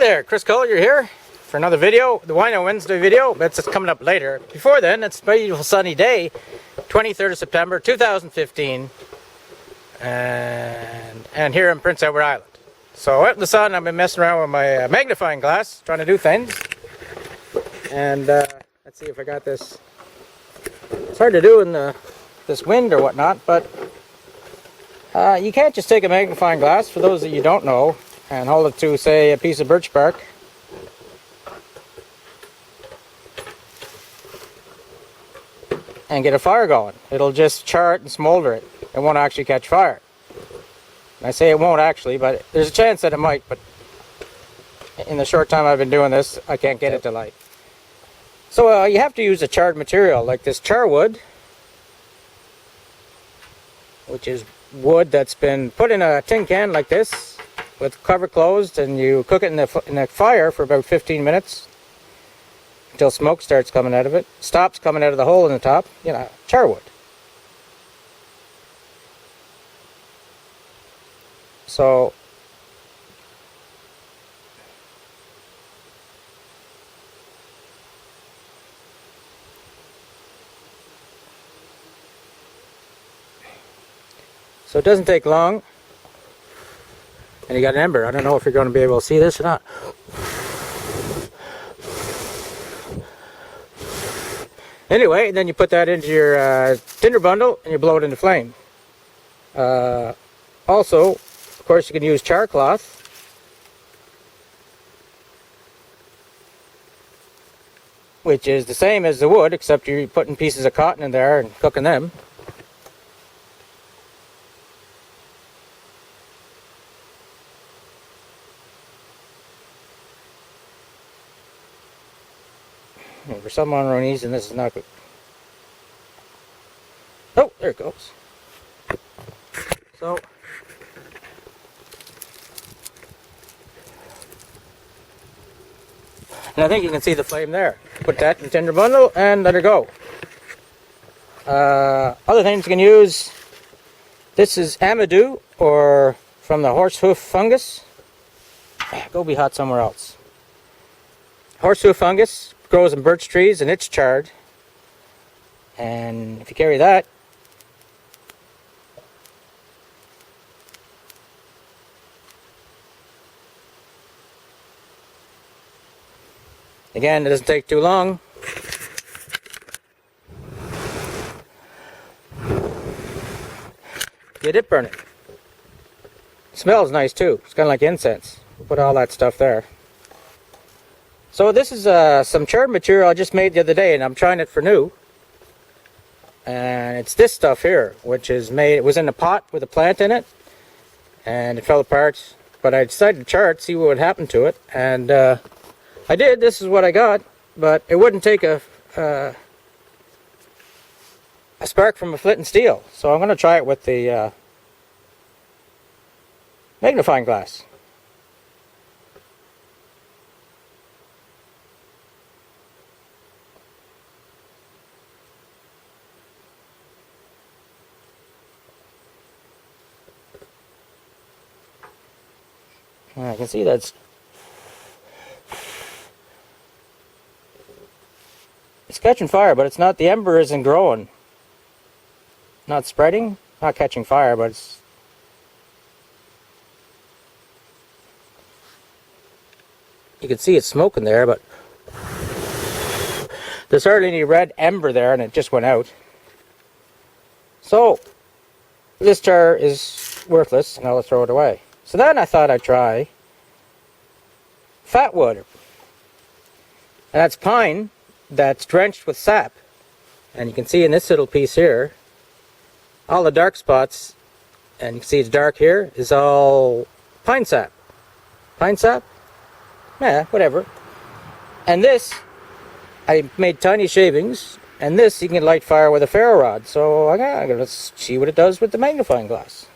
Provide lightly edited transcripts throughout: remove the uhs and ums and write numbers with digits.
there, Chris Collier here for another video, the Wino Wednesday video. That's coming up later. Before then, it's a beautiful sunny day, 23rd of September 2015, and here in Prince Edward Island. So out in the sun, I've been messing around with my magnifying glass, trying to do things. And let's see if I got this. It's hard to do in this wind or whatnot, but you can't just take a magnifying glass, for those of you who don't know, and hold it to, say, a piece of birch bark. And get a fire going. It'll just char it and smolder it. It won't actually catch fire. And I say it won't actually, but there's a chance that it might, but in the short time I've been doing this, I can't get it to light. So you have to use a charred material, like this char wood, which is wood that's been put in a tin can like this, with cover closed, and you cook it in the fire for about 15 minutes until smoke starts coming out of it, stops coming out of the hole in the top. You know, char wood. So it doesn't take long, and you got an ember. I don't know if you're going to be able to see this or not. Anyway, then you put that into your tinder bundle and you blow it into flame. Also, of course, you can use char cloth. Which is the same as the wood, except you're putting pieces of cotton in there and cooking them. For some on our knees, and this is not good. Oh, there it goes. So, and I think you can see the flame there. Put that in the tinder bundle and let it go. Other things you can use. This is amadou, or from the horsehoof fungus. Go be hot somewhere else. Horsehoof fungus grows in birch trees, and it's charred. And if you carry that, again, it doesn't take too long. Get it burning. It smells nice too. It's kind of like incense. We'll put all that stuff there. So this is some charred material I just made the other day, and I'm trying it for new. And it's this stuff here, which is made. It was in a pot with a plant in it, and it fell apart. But I decided to char it, see what would happen to it, and I did. This is what I got, but it wouldn't take a spark from a flint and steel. So I'm going to try it with the magnifying glass. I can see that's it's catching fire, but it's not. The ember isn't growing, not spreading, not catching fire, but it's. You can see it's smoking there, but there's hardly any red ember there, and it just went out. So this char is worthless, and I'll throw it away. So then I thought I'd try fat wood. And that's pine that's drenched with sap. And you can see in this little piece here, all the dark spots, and you can see it's dark here, is all pine sap. Pine sap? Yeah, whatever. And this, I made tiny shavings, and this you can light fire with a ferro rod. So I'm going to see what it does with the magnifying glass.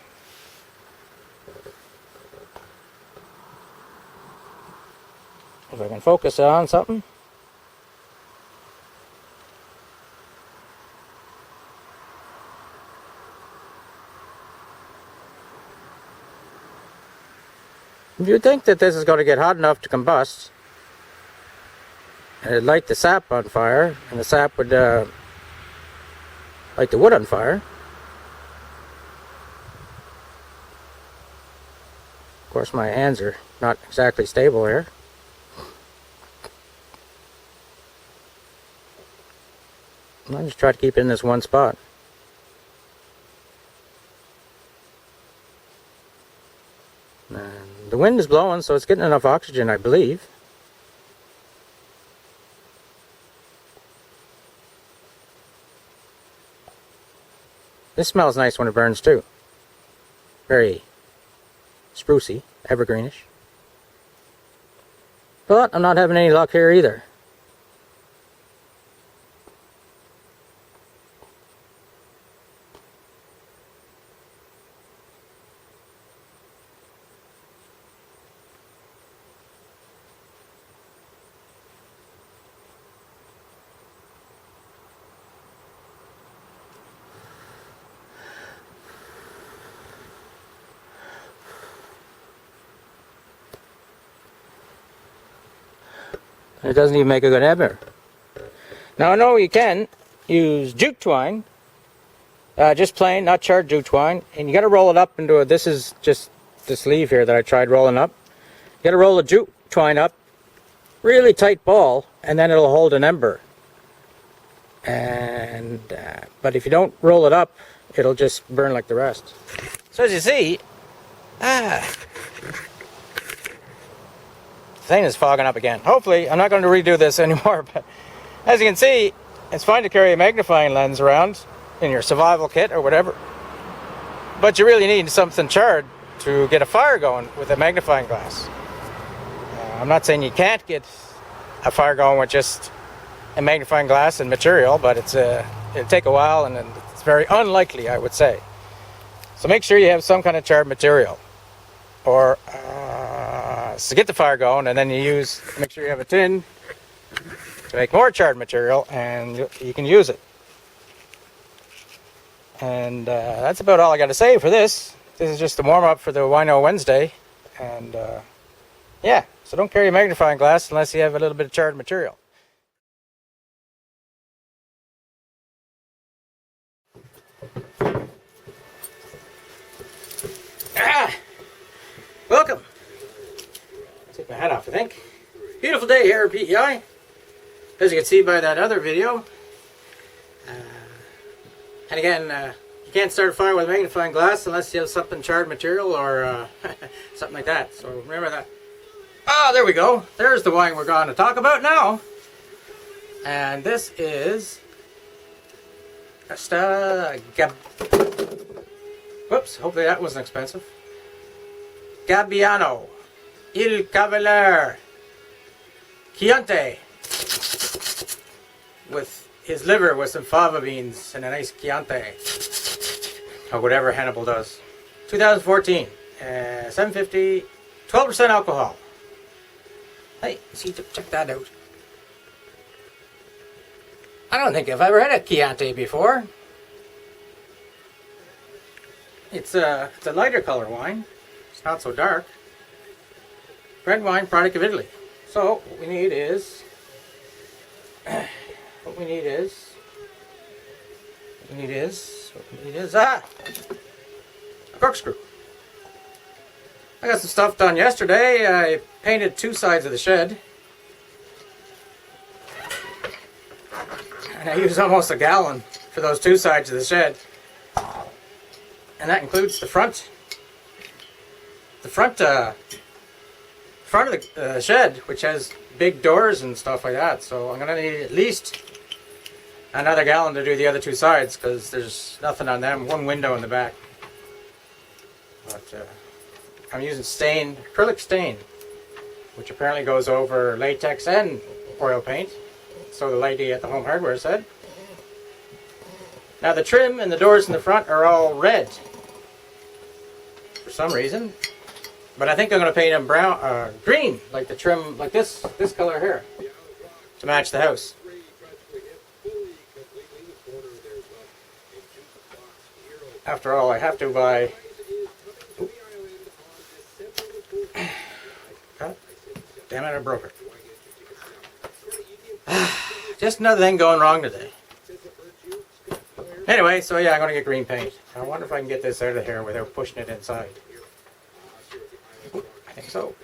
If I can focus on something. You'd think that this is going to get hot enough to combust, and it'd light the sap on fire, and the sap would light the wood on fire. Of course, my hands are not exactly stable here. I just try to keep it in this one spot. And the wind is blowing, so it's getting enough oxygen, I believe. This smells nice when it burns too. Very sprucey, evergreenish. But I'm not having any luck here either. It doesn't even make a good ember. Now I know you can use jute twine, just plain, not charred jute twine, and you got to roll it up into a, this is just the sleeve here that I tried rolling up. You got to roll the jute twine up, really tight ball, and then it'll hold an ember. And but if you don't roll it up, it'll just burn like the rest. So as you see, thing is fogging up again. Hopefully, I'm not going to redo this anymore, but as you can see, it's fine to carry a magnifying lens around in your survival kit or whatever, but you really need something charred to get a fire going with a magnifying glass. I'm not saying you can't get a fire going with just a magnifying glass and material, but it'll take a while, and it's very unlikely, I would say. So make sure you have some kind of charred material, or to get the fire going, and then make sure you have a tin to make more charred material, and you can use it. And that's about all I got to say for this. This is just a warm up for the Wino Wednesday, and yeah, so don't carry a magnifying glass unless you have a little bit of charred material. Welcome. Take my hat off, I think. Beautiful day here at PEI, as you can see by that other video. And again, you can't start a fire with a magnifying glass unless you have something charred material or something like that. So remember that. Ah, there we go. There's the wine we're going to talk about now. And this is whoops, hopefully that wasn't expensive. Gabbiano, Il Cavalerie, Chianti, with his liver with some fava beans and a nice Chianti, or whatever Hannibal does. 2014, 750, 12% alcohol. Hey, see, check that out. I don't think I've ever had a Chianti before. It's a lighter color wine. It's not so dark. Red wine, product of Italy. So what we need is a corkscrew. I got some stuff done yesterday. I painted two sides of the shed, and I used almost a gallon for those two sides of the shed, and that includes the front. The front of the shed, which has big doors and stuff like that. So I'm going to need at least another gallon to do the other two sides, because there's nothing on them. One window in the back. But I'm using acrylic stain, which apparently goes over latex and oil paint. So the lady at the Home Hardware said. Now the trim and the doors in the front are all red for some reason. But I think I'm going to paint them green, like the trim, like this color here, to match the house. After all, I have to buy Damn it, I broke it. Just another thing going wrong today. Anyway, so yeah, I'm going to get green paint. I wonder if I can get this out of here without pushing it inside. Ooh, I think so.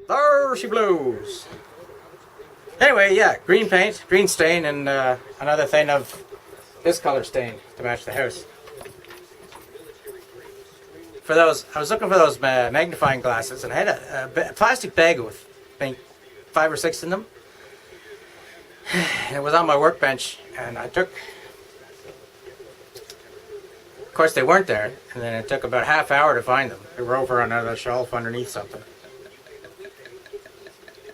There she blows. Anyway, yeah, green paint, green stain, and another thing of this color stain to match the house. For those, I was looking for those magnifying glasses, and I had a plastic bag with, I think, 5 or 6 in them. And it was on my workbench, and I took, of course they weren't there, and then it took about half hour to find them. They were over on another shelf underneath something.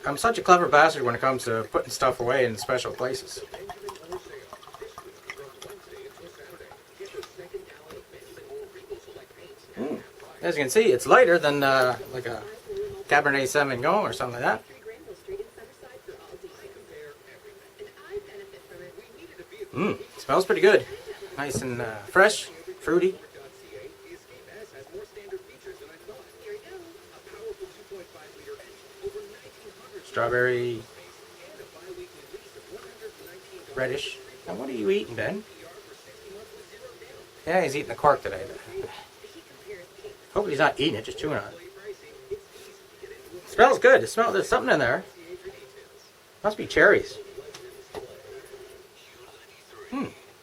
I'm such a clever bastard when it comes to putting stuff away in special places. As you can see, it's lighter than like a Cabernet Sauvignon or something like that. Smells pretty good. Nice and fresh, fruity. Strawberry, reddish. Now what are you eating, Ben? Yeah, he's eating the cork today. Hopefully he's not eating it, just chewing on it. Smells good. It smells. There's something in there. Must be cherries.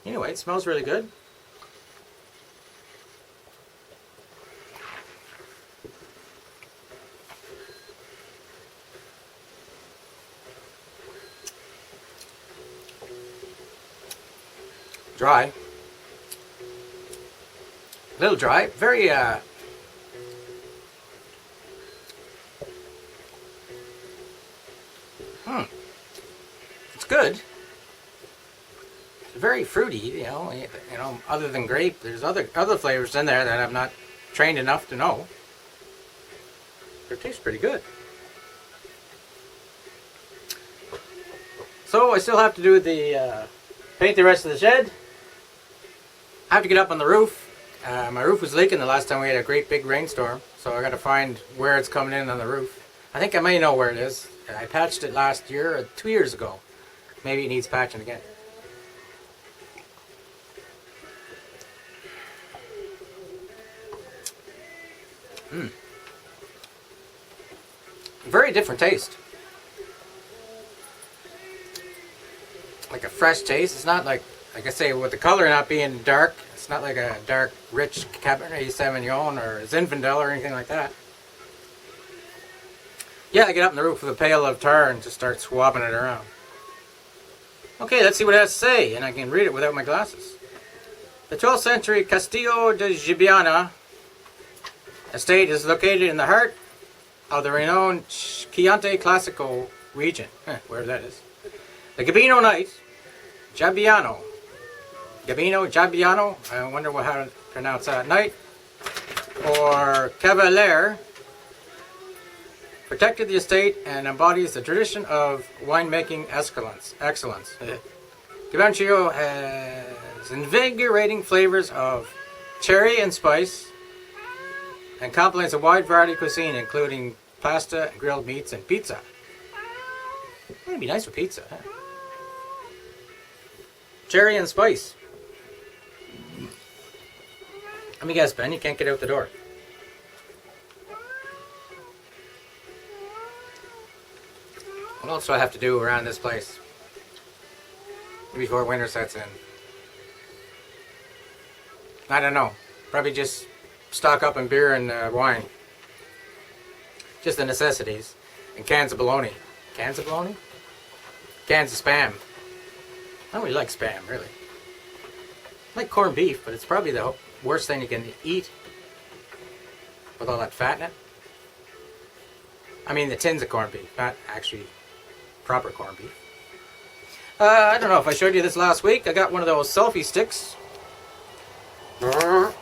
Anyway, it smells really good. Dry. A little dry. Very, it's good. It's very fruity, you know, other than grape. There's other flavors in there that I'm not trained enough to know. But it tastes pretty good. So I still have to do the, paint the rest of the shed. I have to get up on the roof. My roof was leaking the last time we had a great big rainstorm, so I got to find where it's coming in on the roof. I think I may know where it is. I patched it last year or 2 years ago. Maybe it needs patching again. Very different taste. Like a fresh taste. It's not like I say, with the color not being dark, it's not like a dark, rich Cabernet Sauvignon or Zinfandel or anything like that. Yeah, I get up on the roof with a pail of tar and just start swabbing it around. Okay, let's see what it has to say, and I can read it without my glasses. The 12th century Castillo de Gabbiano estate is located in the heart of the renowned Chianti classical region, where that is. The Gabbiano Knight, Gabbiano, I wonder how to pronounce that, Knight, or Cavalerie, protected the estate and embodies the tradition of winemaking excellence. Gabbiano has invigorating flavors of cherry and spice and complements a wide variety of cuisine, including pasta, grilled meats, and pizza. That'd be nice with pizza, huh? Cherry and spice. Let me guess, Ben, you can't get out the door. What else do I have to do around this place before winter sets in? I don't know. Probably just stock up on beer and wine. Just the necessities. And cans of bologna. Cans of bologna? Cans of Spam. I don't really like Spam, really. I like corned beef, but it's probably the worst thing you can eat with all that fat in it. I mean the tins of corned beef, not actually proper corned beef. I don't know if I showed you this last week. I got one of those selfie sticks. So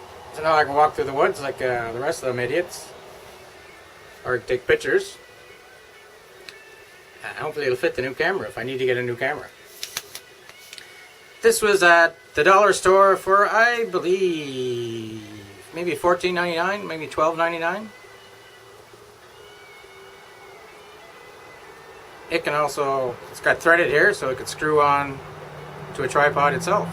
now I can walk through the woods like the rest of them idiots. Or take pictures. Hopefully it'll fit the new camera if I need to get a new camera. This was at the dollar store for, I believe, maybe $14.99, maybe $12.99. It can also, it's got threaded here, so it could screw on to a tripod itself.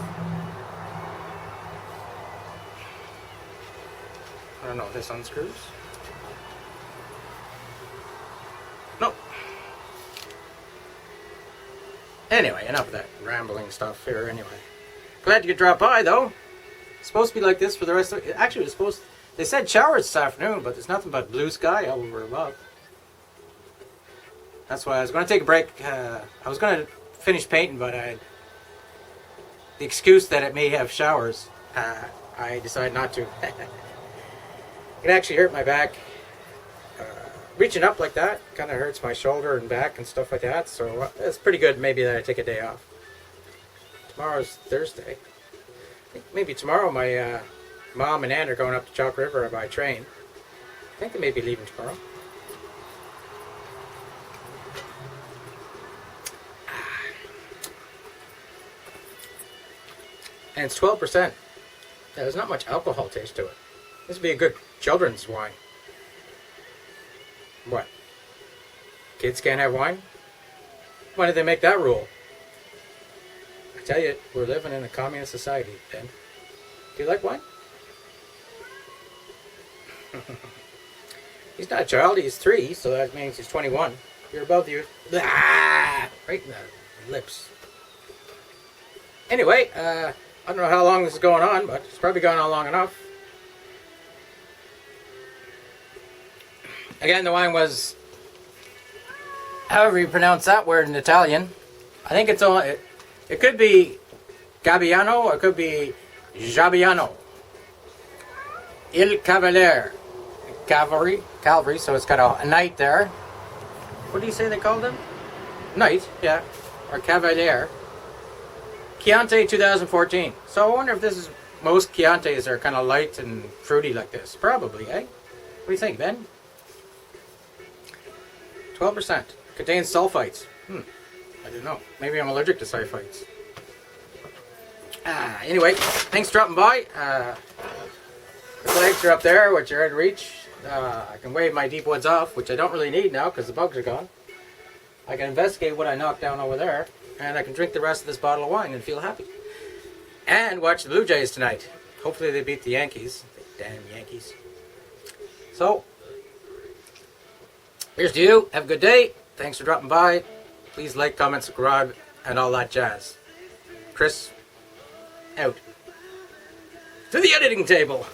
I don't know if this unscrews. Nope. Anyway, enough of that rambling stuff here anyway. Glad you could drop by though. It's supposed to be like this for the rest of it. Actually, it's supposed to, they said showers this afternoon, but there's nothing but blue sky over above. That's why I was going to take a break. I was going to finish painting, but the excuse that it may have showers, I decided not to. It actually hurt my back. Reaching up like that kind of hurts my shoulder and back and stuff like that. So it's pretty good maybe that I take a day off. Tomorrow's Thursday. I think maybe tomorrow my mom and aunt are going up to Chalk River by train. I think they may be leaving tomorrow. And it's 12%. There's not much alcohol taste to it. This would be a good children's wine. What? Kids can't have wine? When did they make that rule? I tell you, we're living in a communist society, Ben. Do you like wine? He's not a child, he's 3, so that means he's 21. You're above the... Ah! Right in the lips. Anyway, I don't know how long this is going on, but it's probably going on long enough. Again, the wine was, however you pronounce that word in Italian. I think it's only, it could be Gabbiano or it could be Gabbiano. Il Cavalier. Cavalerie, so it's got a knight there. What do you say they called him? Knight, yeah. Or Cavalier. Chianti 2014. So I wonder if this is, most Chiantis are kind of light and fruity like this. Probably, eh? What do you think, Ben? 12%. Contains sulfites. I don't know. Maybe I'm allergic to sulfites. Anyway, thanks for dropping by. The flags are up there, which are out of reach. I can wave my deep woods off, which I don't really need now because the bugs are gone. I can investigate what I knocked down over there. And I can drink the rest of this bottle of wine and feel happy. And watch the Blue Jays tonight. Hopefully they beat the Yankees. The damn Yankees. So, here's to you. Have a good day. Thanks for dropping by. Please like, comment, subscribe, and all that jazz. Chris, out. To the editing table.